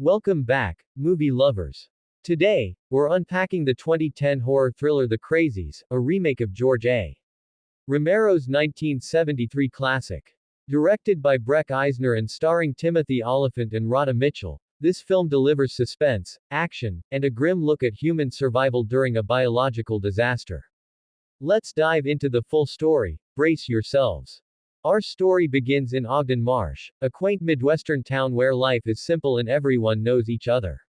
Welcome back, movie lovers. Today, we're unpacking the 2010 horror thriller The Crazies, a remake of George A. Romero's 1973 classic. Directed by Breck Eisner and starring Timothy Olyphant and Rhoda Mitchell, this film delivers suspense, action, and a grim look at human survival during a biological disaster. Let's dive into the full story. Brace yourselves. Our story begins in Ogden Marsh, a quaint Midwestern town where life is simple and everyone knows each other.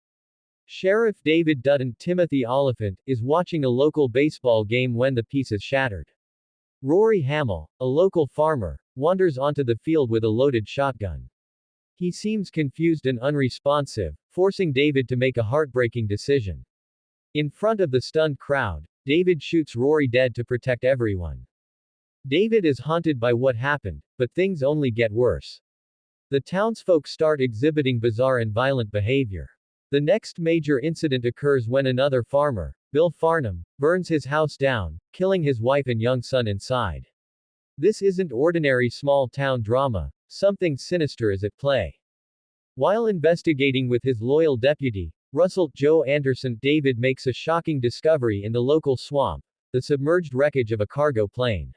Sheriff David Dutton, Timothy Olyphant, is watching a local baseball game when the peace is shattered. Rory Hamill, a local farmer, wanders onto the field with a loaded shotgun. He seems confused and unresponsive, forcing David to make a heartbreaking decision. In front of the stunned crowd, David shoots Rory dead to protect everyone. David is haunted by what happened, but things only get worse. The townsfolk start exhibiting bizarre and violent behavior. The next major incident occurs when another farmer, Bill Farnham, burns his house down, killing his wife and young son inside. This isn't ordinary small-town drama, something sinister is at play. While investigating with his loyal deputy, Russell Joe Anderson, David makes a shocking discovery in the local swamp, the submerged wreckage of a cargo plane.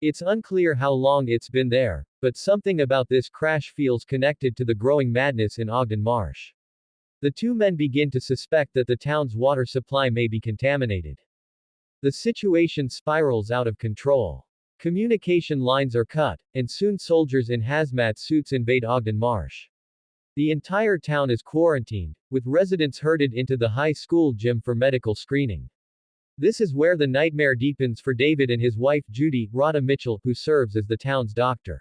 It's unclear how long it's been there, but something about this crash feels connected to the growing madness in Ogden Marsh. The two men begin to suspect that the town's water supply may be contaminated. The situation spirals out of control. Communication lines are cut, and soon soldiers in hazmat suits invade Ogden Marsh. The entire town is quarantined, with residents herded into the high school gym for medical screening. This is where the nightmare deepens for David and his wife Judy, Rhoda Mitchell, who serves as the town's doctor.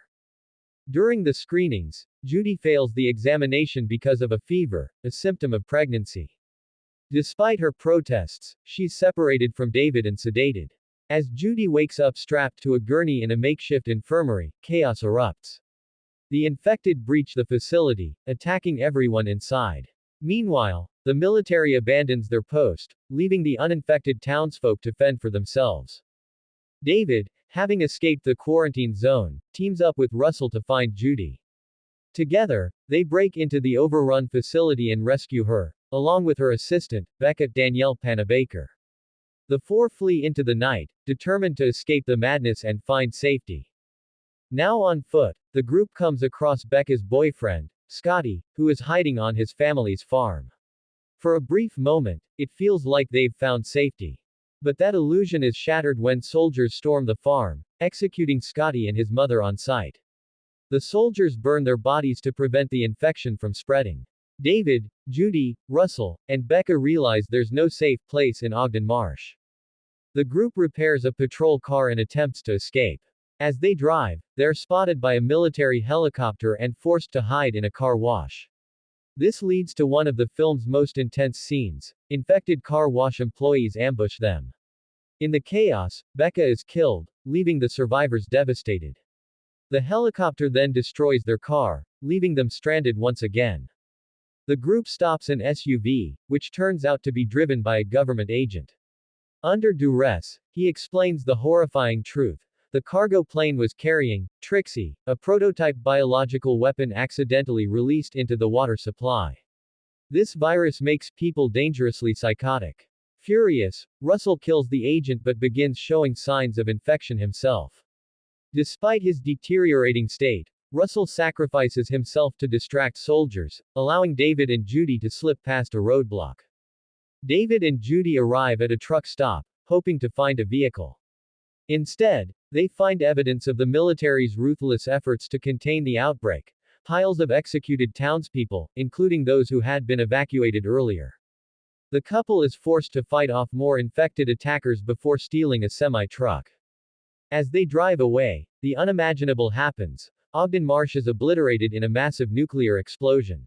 During the screenings, Judy fails the examination because of a fever, a symptom of pregnancy. Despite her protests, she's separated from David and sedated. As Judy wakes up strapped to a gurney in a makeshift infirmary, chaos erupts. The infected breach the facility, attacking everyone inside. Meanwhile, the military abandons their post, leaving the uninfected townsfolk to fend for themselves. David, having escaped the quarantine zone, teams up with Russell to find Judy. Together, they break into the overrun facility and rescue her, along with her assistant, Becca Danielle Panabaker. The four flee into the night, determined to escape the madness and find safety. Now on foot, the group comes across Becca's boyfriend, Scotty, who is hiding on his family's farm. For a brief moment, it feels like they've found safety. But that illusion is shattered when soldiers storm the farm, executing Scotty and his mother on sight. The soldiers burn their bodies to prevent the infection from spreading. David, Judy, Russell, and Becca realize there's no safe place in Ogden Marsh. The group repairs a patrol car and attempts to escape. As they drive, they're spotted by a military helicopter and forced to hide in a car wash. This leads to one of the film's most intense scenes. Infected car wash employees ambush them. In the chaos, Becca is killed, leaving the survivors devastated. The helicopter then destroys their car, leaving them stranded once again. The group stops an SUV, which turns out to be driven by a government agent. Under duress, he explains the horrifying truth. The cargo plane was carrying Trixie, a prototype biological weapon accidentally released into the water supply. This virus makes people dangerously psychotic. Furious, Russell kills the agent but begins showing signs of infection himself. Despite his deteriorating state, Russell sacrifices himself to distract soldiers, allowing David and Judy to slip past a roadblock. David and Judy arrive at a truck stop, hoping to find a vehicle. Instead, they find evidence of the military's ruthless efforts to contain the outbreak, piles of executed townspeople, including those who had been evacuated earlier. The couple is forced to fight off more infected attackers before stealing a semi-truck. As they drive away, the unimaginable happens. Ogden Marsh is obliterated in a massive nuclear explosion.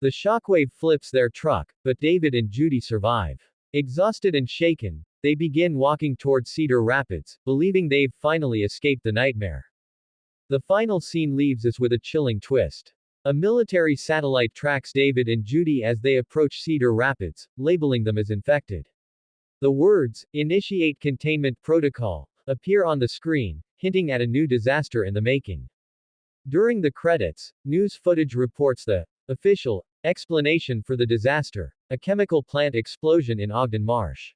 The shockwave flips their truck, but David and Judy survive. Exhausted and shaken, they begin walking toward Cedar Rapids, believing they've finally escaped the nightmare. The final scene leaves us with a chilling twist. A military satellite tracks David and Judy as they approach Cedar Rapids, labeling them as infected. The words, "Initiate Containment Protocol," appear on the screen, hinting at a new disaster in the making. During the credits, news footage reports the official Explanation for the disaster. A chemical plant explosion in Ogden Marsh.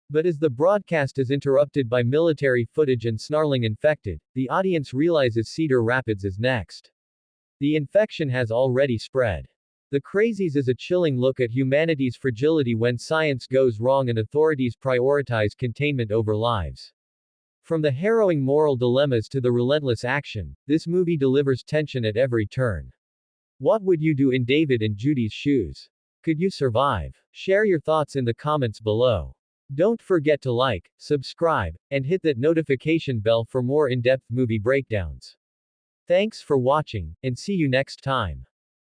But as the broadcast is interrupted by military footage and snarling infected, the audience realizes Cedar Rapids is next. The infection has already spread. The Crazies is a chilling look at humanity's fragility when science goes wrong and authorities prioritize containment over lives. From the harrowing moral dilemmas to the relentless action, this movie delivers tension at every turn. What would you do in David and Judy's shoes? Could you survive? Share your thoughts in the comments below. Don't forget to like, subscribe, and hit that notification bell for more in-depth movie breakdowns. Thanks for watching, and see you next time.